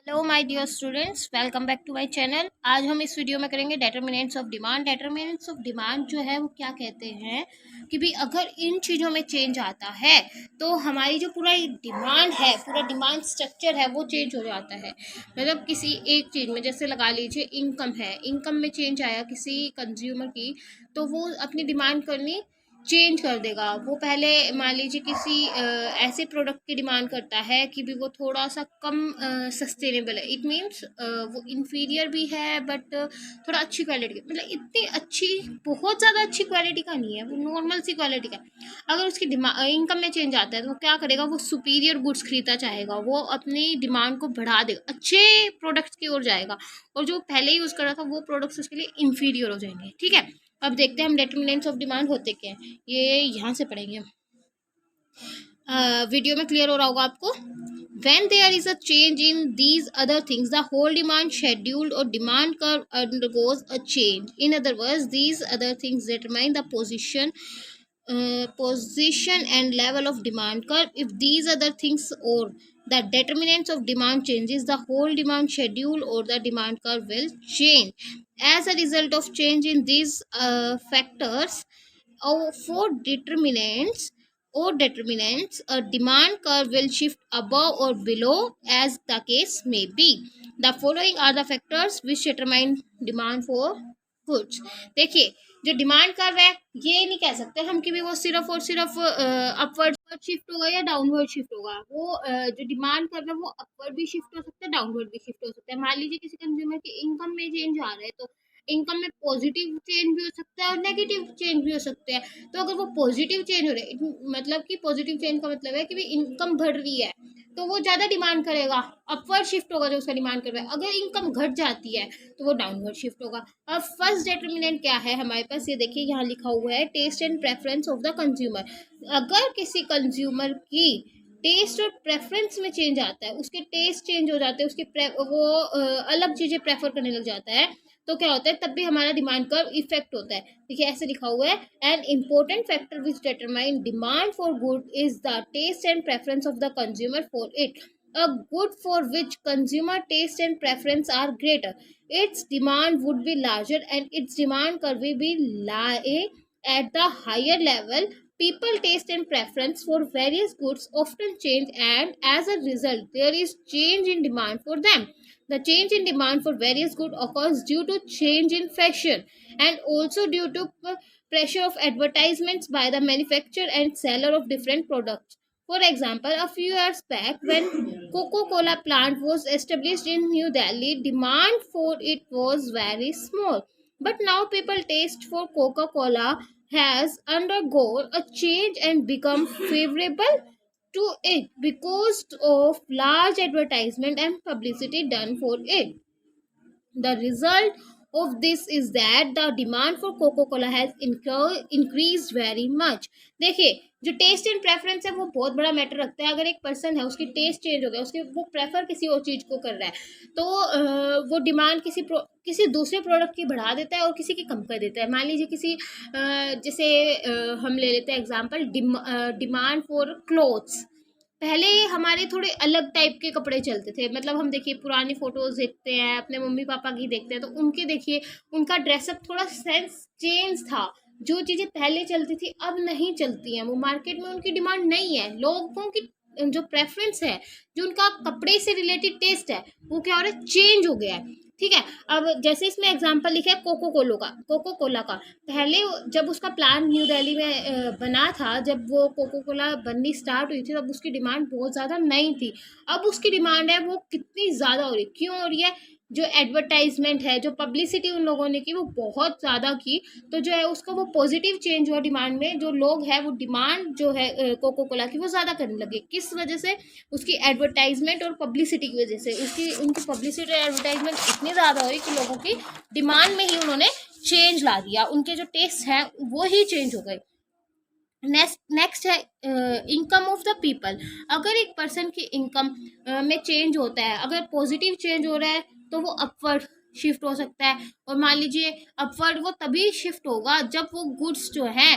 Hello my dear students, welcome back to my channel. आज हम इस वीडियो में करेंगे determinants of demand. Determinants of demand जो है वो क्या कहते हैं कि भी अगर इन चीज़ों में चेंज आता है तो हमारी जो पूरा डिमांड है, पूरा डिमांड स्ट्रक्चर है वो चेंज हो जाता है। मतलब किसी एक चीज़ में, जैसे लगा लीजिए इनकम है, इनकम में चेंज आया किसी कंज्यूमर की, तो वो अपनी डिमांड करनी चेंज कर देगा। वो पहले मान लीजिए किसी ऐसे प्रोडक्ट की डिमांड करता है कि भी वो थोड़ा सा कम सस्टेनेबल है। इट मीन्स वो इन्फीरियर भी है बट थोड़ा अच्छी क्वालिटी का, मतलब इतनी अच्छी, बहुत ज़्यादा अच्छी क्वालिटी का नहीं है, वो नॉर्मल सी क्वालिटी का। अगर उसकी डिमांड इनकम में चेंज आता है तो वो क्या करेगा, वो सुपीरियर गुड्स खरीदना चाहेगा, वो अपनी डिमांड को बढ़ा देगा, अच्छे प्रोडक्ट्स की ओर जाएगा, और जो पहले यूज़ कर रहा था वो प्रोडक्ट्स उसके लिए इन्फीरियर हो जाएंगे। ठीक है, अब देखते हैं हम डिटर्मिनेंट्स ऑफ डिमांड होते क्या हैं। ये यहाँ से पढ़ेंगे हम। वीडियो में क्लियर हो रहा होगा आपको। When there is a change in these other things, the whole demand schedule or demand curve undergoes a change. In other words, these other things determine the position and level of demand curve. If these other things or the determinants of demand changes, the whole demand schedule or the demand curve will change. As a result of change in these factors, for determinants, a demand curve will shift above or below as the case may be. The following are the factors which determine demand for goods. देखिए, जो demand curve है ये नहीं कह सकते हम कि भी वो सिर्फ और सिर्फ अपवर्ड शिफ्ट होगा या डाउनवर्ड शिफ्ट होगा। वो जो डिमांड कर्व है वो अपवर्ड भी शिफ्ट हो सकता है, डाउनवर्ड भी शिफ्ट हो सकता है। मान लीजिए किसी कंज्यूमर की इनकम में चेंज आ रहा है तो इनकम में पॉजिटिव चेंज भी हो सकता है और नेगेटिव चेंज भी हो सकते हैं। तो अगर वो पॉजिटिव चेंज हो रहे हैं, मतलब कि पॉजिटिव चेंज का मतलब है कि भी इनकम बढ़ रही है तो वो ज़्यादा डिमांड करेगा, अपवर्ड शिफ्ट होगा जो उसका डिमांड कर रहा है। अगर इनकम घट जाती है तो वो डाउनवर्ड शिफ्ट होगा। अब फर्स्ट डिटर्मिनेंट क्या है हमारे पास, ये देखिए यहाँ लिखा हुआ है, taste and preference of the consumer. अगर किसी कंज्यूमर की टेस्ट और प्रेफरेंस में चेंज आता है, उसके टेस्ट चेंज हो जाते हैं, उसके वो अलग चीज़ें प्रेफर करने लग जाता है, तो क्या होता है, तब भी हमारा डिमांड कर्व इफेक्ट होता है। देखिए ऐसे लिखा हुआ है, an important factor which determine demand for good is the taste and preference of the consumer for it. A good for which consumer taste and preference are greater, its demand would be larger and its demand curve will be lie at the higher level. People taste and preference for various goods often change, and as a result there is change in demand for them. The change in demand for various goods occurs due to change in fashion and also due to pressure of advertisements by the manufacturer and seller of different products. For example, a few years back, when Coca-Cola plant was established in New Delhi, demand for it was very small. But now people taste for Coca-Cola has undergone a change and become favorable to it because of large advertisement and publicity done for it. The result of this is that the demand for Coca-Cola has increased very much. देखिए, जो test and preference है वो बहुत बड़ा matter रखता है। अगर एक पर्सन है, उसकी टेस्ट चेंज हो गया, उसके वो प्रेफर किसी और चीज़ को कर रहा है, तो वो डिमांड किसी दूसरे प्रोडक्ट की बढ़ा देता है और किसी की कम कर देता है। मान लीजिए किसी जैसे हम ले लेते हैं एग्जांपल, डिमांड फॉर क्लोथ्स। पहले हमारे थोड़े अलग टाइप के कपड़े चलते थे, मतलब हम देखिए पुरानी फोटोज देखते हैं, अपने मम्मी पापा की देखते हैं, तो उनके देखिए उनका ड्रेसअप थोड़ा सेंस चेंज था। जो चीज़ें पहले चलती थी अब नहीं चलती हैं, वो मार्केट में उनकी डिमांड नहीं है। लोगों की जो प्रेफरेंस है, जो उनका कपड़े से रिलेटेड टेस्ट है, वो क्या हो रहा है, चेंज हो गया है। ठीक है, अब जैसे इसमें एग्जांपल लिखा है कोको कोला का। पहले जब उसका प्लान न्यू दिल्ली में बना था, जब वो कोको कोला बननी स्टार्ट हुई थी, तब उसकी डिमांड बहुत ज़्यादा नहीं थी। अब उसकी डिमांड है वो कितनी ज़्यादा हो रही, क्यों हो रही है, जो एडवर्टाइजमेंट है, जो पब्लिसिटी उन लोगों ने की वो बहुत ज़्यादा की, तो जो है उसका वो पॉजिटिव चेंज हुआ डिमांड में। जो लोग हैं वो डिमांड जो है कोको कोला की वो ज़्यादा करने लगे। किस वजह से, उसकी एडवर्टाइजमेंट और पब्लिसिटी की वजह से। उनकी पब्लिसिटी और एडवर्टाइजमेंट इतनी ज़्यादा हुई कि लोगों की डिमांड में ही उन्होंने चेंज ला दिया, उनके जो टेस्ट हैं वो ही चेंज हो गए। नेक्स्ट है इनकम ऑफ द पीपल। अगर एक पर्सन की इनकम में चेंज होता है, अगर पॉजिटिव चेंज हो रहा है तो वो अपवर्ड शिफ्ट हो सकता है। और मान लीजिए अपवर्ड वो तभी शिफ्ट होगा जब वो गुड्स जो है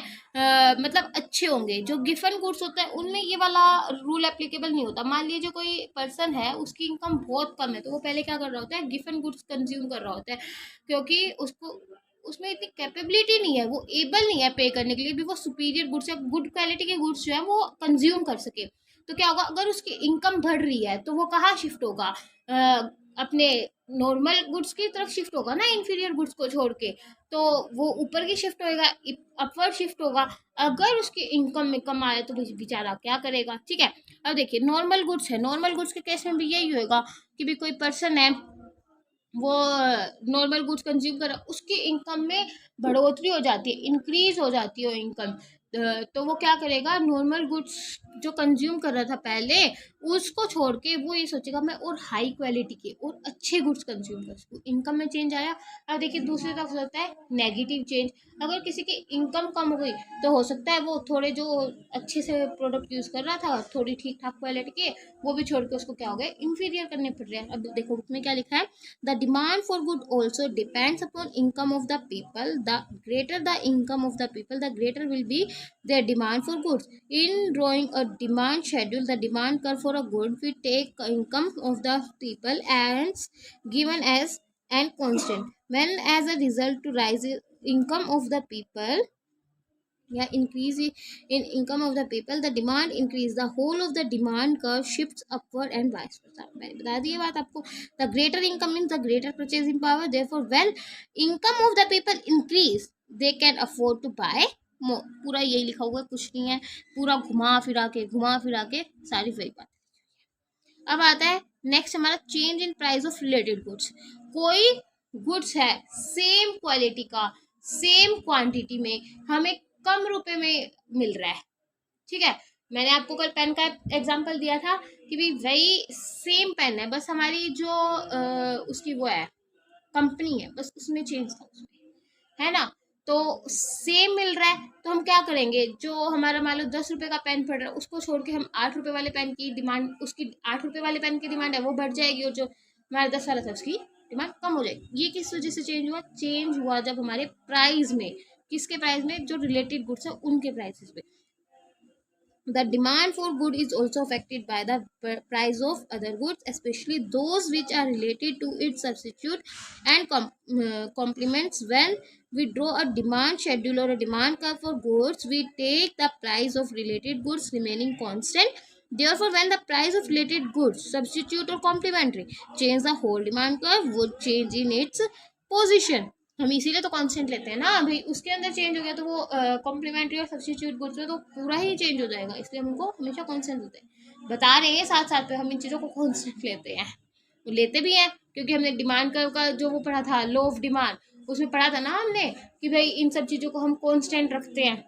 मतलब अच्छे होंगे। जो गिफन गुड्स होता है उनमें ये वाला रूल एप्लीकेबल नहीं होता। मान लीजिए कोई पर्सन है, उसकी इनकम बहुत कम है, तो वो पहले क्या कर रहा होता है, गिफन गुड्स कंज्यूम कर रहा होता है, क्योंकि उसको उसमें इतनी कैपेबिलिटी नहीं है, वो एबल नहीं है पे करने के लिए भी, वो सुपीरियर गुड्स या गुड क्वालिटी के गुड्स जो है वो कंज्यूम कर सके। तो क्या होगा, अगर उसकी इनकम बढ़ रही है तो वो कहाँ शिफ्ट होगा, अपने नॉर्मल गुड्स की तरफ शिफ्ट होगा ना, इंफीरियर गुड्स को छोड़ के। तो वो ऊपर की शिफ्ट होएगा, अपवर्ड शिफ्ट होगा। अगर उसकी इनकम में कम आया तो बेचारा क्या करेगा, ठीक है। अब देखिए नॉर्मल गुड्स है, नॉर्मल गुड्स के केस में भी यही होएगा कि भी कोई पर्सन है, वो नॉर्मल गुड्स कंज्यूम कर रहा है, उसकी इनकम में बढ़ोतरी हो जाती है, इंक्रीज हो जाती है इनकम। तो वो क्या करेगा, नॉर्मल गुड्स जो कंज्यूम कर रहा था पहले, उसको छोड़ के वो ये सोचेगा मैं और हाई क्वालिटी के और अच्छे गुड्स कंज्यूम कर सकूँ। इनकम में चेंज आया। अब देखिए दूसरी तरफ हो सकता है नेगेटिव चेंज। अगर किसी की इनकम कम हो गई तो हो सकता है वो थोड़े जो अच्छे से प्रोडक्ट यूज़ कर रहा था, थोड़ी ठीक ठाक क्वालिटी के, वो भी छोड़ के उसको क्या हो गया, इंफीरियर करने पड़ रहे हैं। अब देखो बुक में क्या लिखा है, the demand for good also depends upon income of the people. The greater the income of the people, the greater will be their demand for goods. In drawing a demand schedule, the demand curve for a good, we take income of the people as given as and constant. When as a result to rise income of the people, या increase in income of the people, the demand increase, the whole of the demand curve shifts upward and vice versa. मैंने बता दी ये बात आपको। the greater income means the greater purchasing power, therefore when income of the people increase they can afford to buy more। पूरा यही लिखा हुआ है, कुछ नहीं है, पूरा घुमा फिरा के सारी वही बात। अब आता है नेक्स्ट हमारा change in price of related goods. कोई गुड्स है सेम क्वालिटी का, सेम क्वांटिटी में, हमें कम रुपए में मिल रहा है, ठीक है। मैंने आपको कल पेन का एग्जांपल दिया था कि भी वही सेम पेन है, बस हमारी जो उसकी वो है कंपनी है, बस उसमें चेंज था उसमें, है ना। तो सेम मिल रहा है तो हम क्या करेंगे, जो हमारा मान लो 10 रुपए का पेन पड़ रहा है उसको छोड़ के हम 8 रुपए वाले पेन की डिमांड, उसकी 8 रुपए वाले पेन की डिमांड है वो बढ़ जाएगी, और जो हमारा 10 वाला था उसकी डिमांड कम हो जाएगी। ये किस वजह से चेंज हुआ, चेंज हुआ जब हमारे प्राइस में, किसके प्राइस में, जो रिलेटेड गुड्स है उनके प्राइसेस में। The demand for good is also affected by the price of other goods, especially those which are related to its substitute and complements. When we draw a demand schedule or a demand curve for goods, we take the price of related goods remaining constant. Therefore, when the price of related goods, substitute or complementary, change, the whole demand curve would change in its position. हम इसीलिए तो constant लेते हैं ना भाई, उसके अंदर change हो गया तो वो कॉम्प्लीमेंट्री और सब्स्टिट्यूट गुड्स में तो पूरा ही चेंज हो जाएगा, इसलिए हम उनको हमेशा कांस्टेंट लेते हैं। बता रहे हैं साथ साथ पे हम इन चीज़ों को कांस्टेंट लेते हैं, वो लेते भी हैं क्योंकि हमने डिमांड कर्व का जो वो पढ़ा था, लो ऑफ डिमांड, उसमें पढ़ा था ना हमने कि भाई इन सब चीज़ों को हम कांस्टेंट रखते हैं।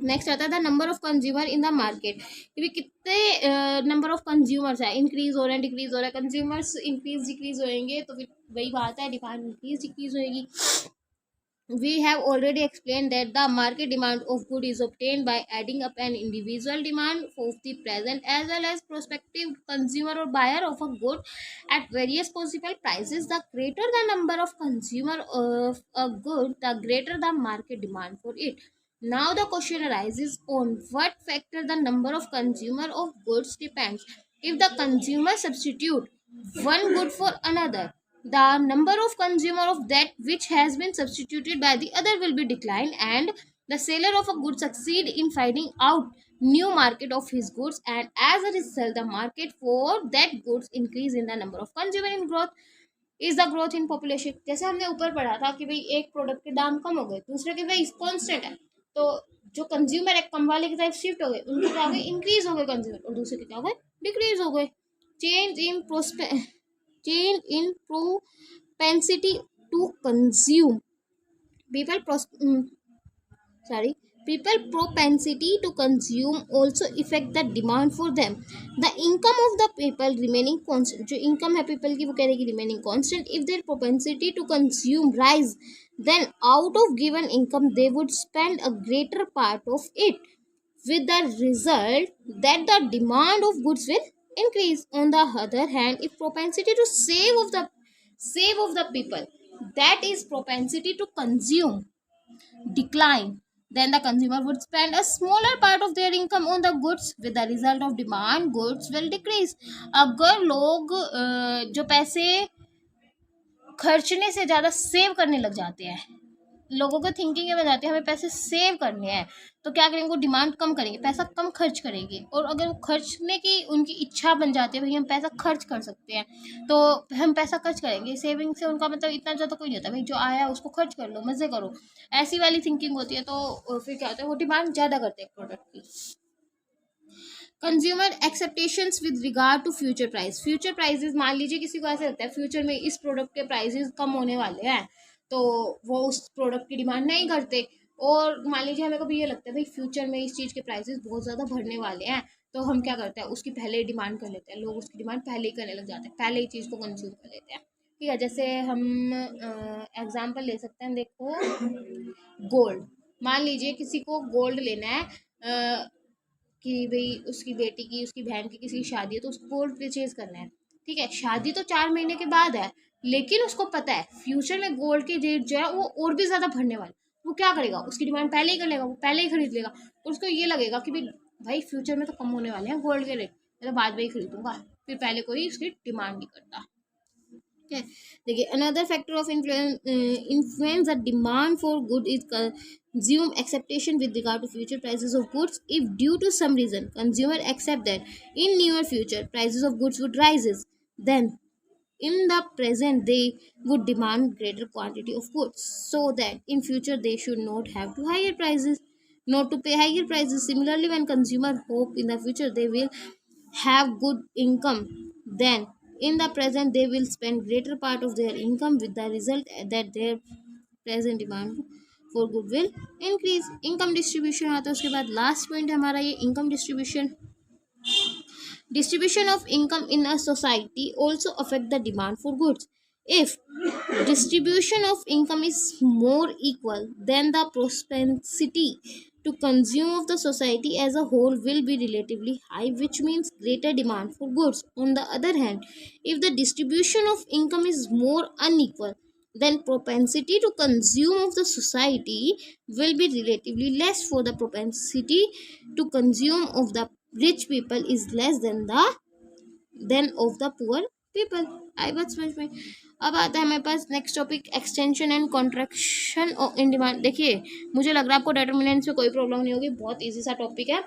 नेक्स्ट आता था number of consumer in the market, कि भी कितने नंबर ऑफ कंज्यूमर्स है, इंक्रीज हो रहे हैं डिक्रीज हो रहा है, कंज्यूमर्स इंक्रीज डिक्रीज होएंगे तो फिर वही बात है, डिमांड इंक्रीज डिक्रीज होएगी। We have already explained that the market demand of good is obtained by adding up an individual demand of the present as well as prospective consumer or buyer of a good at various possible prices. The greater the number of consumer of a good, the greater the market demand for it. Now the question arises, on what factor the number of consumer of goods depends. If the consumer substitute one good for another, the number of consumer of that which has been substituted by the other will be declined, and the seller of a good succeed in finding out new market of his goods, and as a result the market for that goods increase in the number of consumer in growth is the growth in population। जैसे हमने ऊपर पढ़ा था कि भाई एक product के दाम कम हो गए, दूसरे के भाई कांस्टेंट है, तो जो कंज्यूमर है कम वाले की तरफ शिफ्ट हो गए, उनके क्या हो गए, इंक्रीज हो गए कंज्यूमर, और दूसरे के क्या हो गए, डिक्रीज हो गए। Change in propensity to consume, people people propensity to consume also affect the demand for them. The income of the people remaining constant, जो income है people की वो कह रहेगी remaining constant, if their propensity to consume rise, then out of given income they would spend a greater part of it, with the result that the demand of goods will increase. On the other hand, if propensity to save of the save of the people, that is propensity to consume decline, then the consumer would spend a smaller part of their income on the goods. With the result of demand, goods will decrease. अगर लोग जो पैसे खर्चने से ज़्यादा save करने लग जाते हैं, लोगों को थिंकिंग ये बन जाती है हमें पैसे सेव करने हैं, तो क्या करेंगे, वो डिमांड कम करेंगे, पैसा कम खर्च करेंगे। और अगर वो खर्चने की उनकी इच्छा बन जाती है भाई हम पैसा खर्च कर सकते हैं, तो हम पैसा खर्च करेंगे। सेविंग से उनका मतलब इतना ज़्यादा कोई नहीं होता, भाई जो आया उसको खर्च कर लो, मज़े करो, ऐसी वाली थिंकिंग होती है। तो फिर क्या होता है, वो डिमांड ज़्यादा करते हैं प्रोडक्ट की। Consumer expectations with regard to future price, future prices, मान लीजिए किसी को ऐसा लगता है फ्यूचर में इस प्रोडक्ट के प्राइजेस कम होने वाले हैं, तो वो उस प्रोडक्ट की डिमांड नहीं करते। और मान लीजिए हमें कभी ये लगता है भाई फ्यूचर में इस चीज़ के प्राइसेस बहुत ज़्यादा बढ़ने वाले हैं, तो हम क्या करते हैं, उसकी पहले ही डिमांड कर लेते हैं, लोग उसकी डिमांड पहले ही करने लग जाते हैं, पहले ही चीज़ को कंज्यूम कर लेते हैं। ठीक है, जैसे हम एग्जाम्पल ले सकते हैं, देखो गोल्ड, मान लीजिए किसी को गोल्ड लेना है, कि भाई उसकी बेटी की, उसकी बहन की किसी की शादी है, तो उसको गोल्ड परचेज करना है। ठीक है, शादी तो 4 महीने के बाद है, लेकिन उसको पता है फ्यूचर में गोल्ड के रेट जो है वो और भी ज़्यादा बढ़ने वाले। वो क्या करेगा, उसकी डिमांड पहले ही कर लेगा, वो पहले ही खरीद लेगा। और उसको ये लगेगा कि भाई फ्यूचर में तो कम होने वाले हैं गोल्ड के रेट, मैं तो बाद में ही खरीदूंगा, फिर पहले कोई उसकी डिमांड नहीं करता। Okay. देखिए, another factor of influence the demand for good is consume acceptation with regard to future prices of goods. If due to some reason consumer accept that in near future prices of goods would rises, then in the present they would demand greater quantity of goods, so that in future they should not have to higher prices, not to pay higher prices. Similarly, when consumer hope in the future they will have good income, then in the present they will spend greater part of their income, with the result that their present demand for good will increase. Income distribution आता है उसके बाद, last point हमारा ये income distribution. Distribution of income in a society also affect the demand for goods. If distribution of income is more equal, then the propensity to consume of the society as a whole will be relatively high, which means greater demand for goods. On the other hand, if the distribution of income is more unequal, then propensity to consume of the society will be relatively less, for the propensity to consume of the rich people is less than of the poor people। आई बात समझ में। अब आता है हमारे पास next topic, extension and contraction in demand. देखिए, मुझे लग रहा है आपको डिटर्मिनेंट्स में कोई प्रॉब्लम नहीं होगी, बहुत इजी सा टॉपिक है।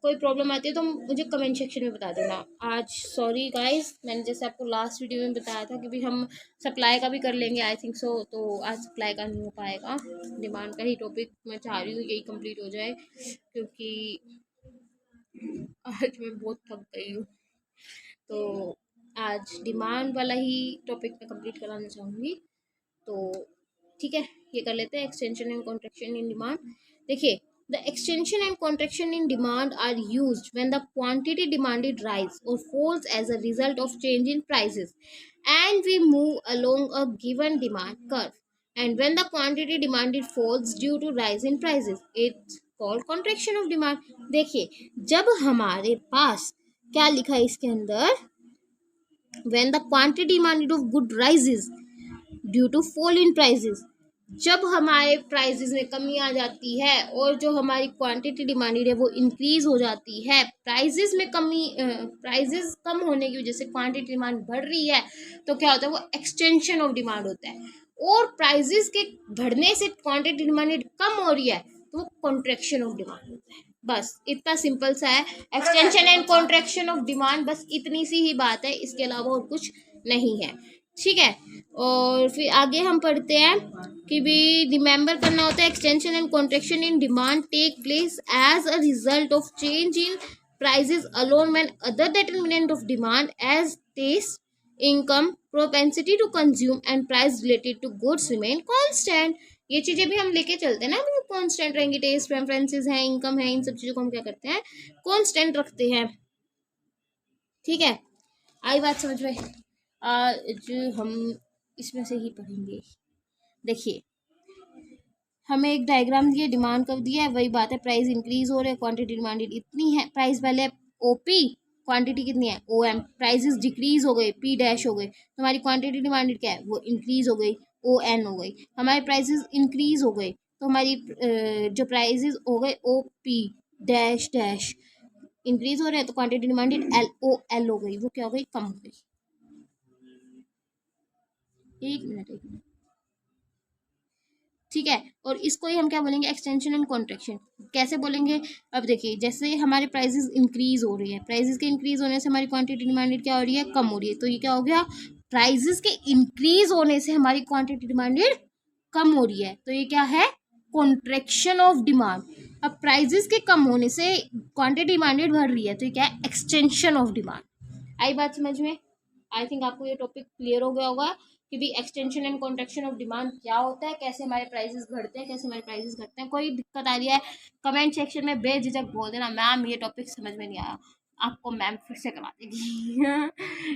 कोई प्रॉब्लम आती है तो मुझे कमेंट सेक्शन में बता देना। आज सॉरी गाइस, मैंने जैसे आपको लास्ट वीडियो में बताया था कि भी हम सप्लाई का भी कर लेंगे आई थिंक सो, तो आज सप्लाई का नहीं हो पाएगा, डिमांड का ही टॉपिक मैं चाह रही हूँ यही कंप्लीट हो जाए, क्योंकि आज मैं बहुत थक गई हूँ। तो आज डिमांड वाला ही टॉपिक मैं कंप्लीट कराना चाहूँगी, तो ठीक है, ये कर लेते हैं, extension and contraction in demand. देखिए, the extension and contraction in demand are used when the quantity demanded rise और falls as a result of change in prices and we move along a given demand curve, and when the quantity demanded falls due to rise in prices, it's called contraction of demand। देखिए, जब हमारे पास क्या लिखा है इसके अंदर, when the quantity demanded of good rises due to fall in prices, जब हमारे प्राइसेस में कमी आ जाती है और जो हमारी क्वांटिटी डिमांडेड है वो इंक्रीज हो जाती है, प्राइसेस में कमी, प्राइसेस कम होने की वजह से क्वांटिटी डिमांड बढ़ रही है, तो क्या होता है, वो एक्सटेंशन ऑफ डिमांड होता है। और प्राइसेस के बढ़ने से क्वांटिटी डिमांडेड कम हो रही है, तो वो कॉन्ट्रैक्शन ऑफ डिमांड होता है। बस इतना सिंपल सा है, extension and contraction of demand, बस इतनी सी ही बात है, इसके अलावा और कुछ नहीं है। ठीक है, और फिर आगे हम पढ़ते हैं कि भी रिमेंबर करना होता है, extension and contraction in demand take place as a result of change in prices alone when other determinant of demand as taste, income, propensity to consume and price related to goods remain constant. ये चीजें भी हम लेके चलते हैं ना, तो constant रहेंगी, टेस्ट, प्रेफरेंसेस हैं, इनकम है, इन सब चीजों को हम क्या करते हैं, कांस्टेंट रखते हैं। ठीक है, आई बात समझ में। आज हम इसमें से ही पढ़ेंगे। देखिए, हमें एक डायग्राम दिया, डिमांड कब दिया है, वही बात है, प्राइस इंक्रीज हो रहा है, क्वांटिटी डिमांडेड इतनी है, प्राइस पहले ओपी क्वांटिटी कितनी है ओ एम, प्राइजेस डिक्रीज हो गए पी डैश हो गए, तो हमारी क्वांटिटी डिमांडेड क्या है वो इंक्रीज हो गई ओ एन हो गई। हमारे प्राइजेस इंक्रीज हो गए तो हमारी जो प्राइजेस हो गए O P dash dash increase हो रहे हैं, तो quantity demanded L O L हो गई, वो क्या हो गई कम हो गई। एक मिनट ठीक है। और इसको ही हम क्या बोलेंगे एक्सटेंशन एंड कॉन्ट्रेक्शन। कैसे बोलेंगे, अब देखिए जैसे हमारे प्राइजेस इंक्रीज हो रही है, प्राइजेस के इंक्रीज होने से हमारी क्वांटिटी डिमांडेड क्या हो रही है कम हो रही है, तो ये क्या हो गया प्राइजेस के इंक्रीज होने से हमारी क्वांटिटी डिमांडेड कम हो रही है, तो ये क्या है कॉन्ट्रेक्शन ऑफ डिमांड। अब प्राइजेस के कम होने से क्वांटिटी डिमांडेड बढ़ रही है, तो ये क्या है एक्सटेंशन ऑफ डिमांड। आई बात समझ में? आई थिंक आपको ये टॉपिक क्लियर हो गया होगा कि भी extension and contraction of demand क्या होता है, कैसे हमारे प्राइसेस बढ़ते हैं, कैसे हमारे प्राइसेस घटते हैं। कोई दिक्कत आ रही है कमेंट सेक्शन में बेझिझक बोल देना मैम ये टॉपिक समझ में नहीं आया, आपको मैम फिर से करा देगी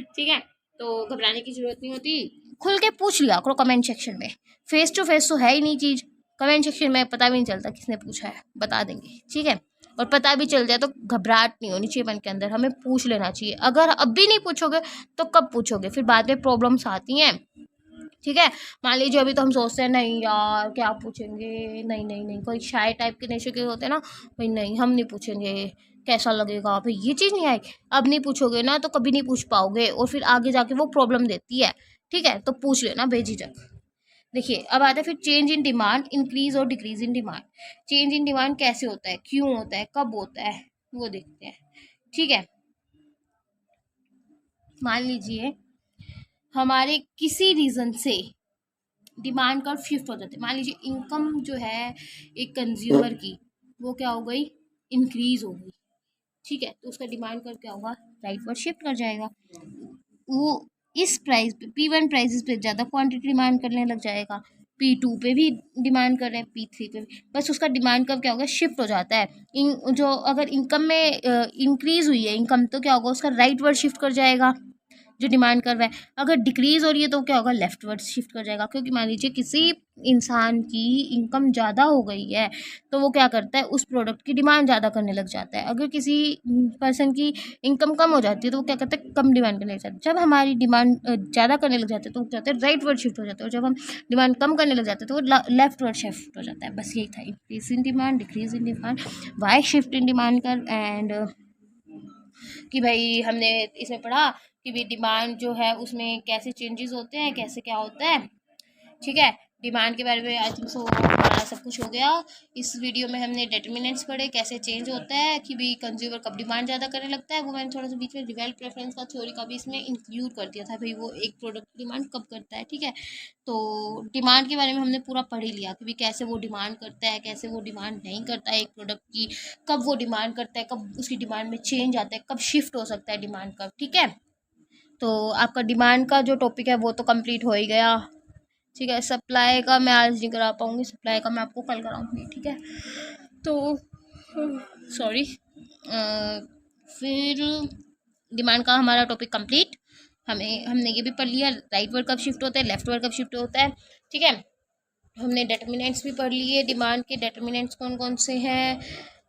ठीक है, तो घबराने की जरूरत नहीं होती, खुल के पूछ लिया करो कमेंट सेक्शन में। फेस टू फेस तो है ही नहीं चीज़, कमेंट सेक्शन में पता भी नहीं चलता किसने पूछा है, बता देंगे ठीक है। और पता भी चल जाए तो घबराहट नहीं होनी चाहिए मन के अंदर, हमें पूछ लेना चाहिए। अगर अब भी नहीं पूछोगे तो कब पूछोगे, फिर बाद में प्रॉब्लम्स आती हैं ठीक है। मान लीजिए अभी तो हम सोचते हैं नहीं यार क्या पूछेंगे, नहीं नहीं नहीं, कोई शाय टाइप के नेचर के होते हैं ना, भाई नहीं हम नहीं पूछेंगे कैसा लगेगा, भाई ये चीज़ नहीं आएगी। अब नहीं पूछोगे ना तो कभी नहीं पूछ पाओगे और फिर आगे जाके वो प्रॉब्लम देती है ठीक है, तो पूछ लेना बेझिझक। देखिए अब आता है फिर चेंज इन डिमांड, इंक्रीज और decrease in demand. Change in demand कैसे होता है, क्यों होता है, कब होता है, वो देखते हैं ठीक है। मान लीजिए हमारे किसी रीजन से डिमांड कर्व शिफ्ट हो जाते हैं, मान लीजिए इनकम जो है एक कंज्यूमर की वो क्या हो गई इंक्रीज हो गई ठीक है, तो उसका डिमांड कर्व क्या होगा राइटवर्ड शिफ्ट कर जाएगा। वो इस प्राइस पे P1 प्राइसेस पे ज़्यादा क्वांटिटी डिमांड करने लग जाएगा, P2 पे भी डिमांड कर रहे हैं, P3 पे भी, बस उसका डिमांड कब क्या होगा शिफ्ट हो जाता है। इन जो अगर इनकम में इंक्रीज हुई है इनकम तो क्या होगा उसका राइट वर्ड शिफ्ट कर जाएगा जो डिमांड कर रहा है। अगर डिक्रीज हो रही है तो क्या होगा लेफ्ट वर्ड शिफ्ट कर जाएगा, क्योंकि मान लीजिए किसी इंसान की इनकम ज़्यादा हो गई है तो वो क्या करता है उस प्रोडक्ट की डिमांड ज़्यादा करने लग जाता है। अगर किसी पर्सन की इनकम कम हो जाती है तो वो क्या करता है कम डिमांड करने लग जाता है। जब हमारी डिमांड ज़्यादा करने लग जाते हैं तो वो क्या होता है राइट वर्ड शिफ्ट हो जाता है, और जब हम डिमांड कम करने लग जाते हैं तो वो लेफ्ट वर्ड शिफ्ट हो जाता है। बस यही था increase in demand decrease in demand, why shift in demand कर एंड कि भाई हमने इसमें पढ़ा कि भी डिमांड जो है उसमें कैसे चेंजेस होते हैं कैसे क्या होता है ठीक है। डिमांड के बारे में आई थिंक सो हमारा सब कुछ हो गया। इस वीडियो में हमने डिटर्मिनेंट्स पढ़े कैसे चेंज होता है कि भी कंज्यूमर कब डिमांड ज़्यादा करने लगता है, वो मैंने थोड़ा सा बीच में डिवेल्प प्रेफरेंस का थ्योरी का भी इसमें इंक्लूड कर दिया था, भाई वो एक प्रोडक्ट की डिमांड कब करता है ठीक है। तो डिमांड के बारे में हमने पूरा पढ़ ही लिया कि भी कैसे वो डिमांड करता है कैसे वो डिमांड नहीं करता है एक प्रोडक्ट की, कब वो डिमांड करता है कब उसकी डिमांड में चेंज आता है, कब शिफ्ट हो सकता है डिमांड कब ठीक है। तो आपका डिमांड का जो टॉपिक है वो तो कंप्लीट हो ही गया ठीक है। सप्लाई का मैं आज नहीं करा पाऊँगी, सप्लाई का मैं आपको कल कराऊँगी ठीक है। तो सॉरी फिर डिमांड का हमारा टॉपिक कंप्लीट, हमने ये भी पढ़ लिया राइट वर्ड कब शिफ्ट होता है लेफ्ट वर्ड कब शिफ्ट होता है ठीक है। हमने डेटर्मिनेंट्स भी पढ़ लिए, डिमांड के डेटर्मिनेंट्स कौन कौन से हैं,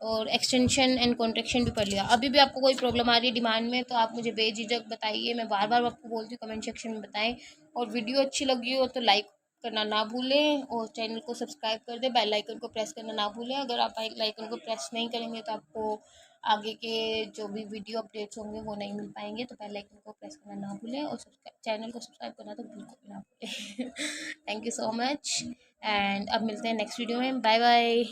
और एक्सटेंशन एंड कॉन्ट्रेक्शन भी पढ़ लिया। अभी भी आपको कोई प्रॉब्लम आ रही है डिमांड में तो आप मुझे बेझिझक बताइए, मैं बार बार आपको बोलती हूँ कमेंट सेक्शन में बताएं। और वीडियो अच्छी लगी हो तो लाइक करना ना भूलें और चैनल को सब्सक्राइब कर दें, बेल आइकन को प्रेस करना ना भूलें। अगर आप बेल आइकन को प्रेस नहीं करेंगे तो आपको आगे के जो भी वीडियो अपडेट्स होंगे वो नहीं मिल पाएंगे, तो बेल आइकन को प्रेस करना ना भूलें और चैनल को सब्सक्राइब करना तो बिल्कुल भी ना भूलें thank you so much and अब मिलते हैं नेक्स्ट वीडियो में, बाय बाय।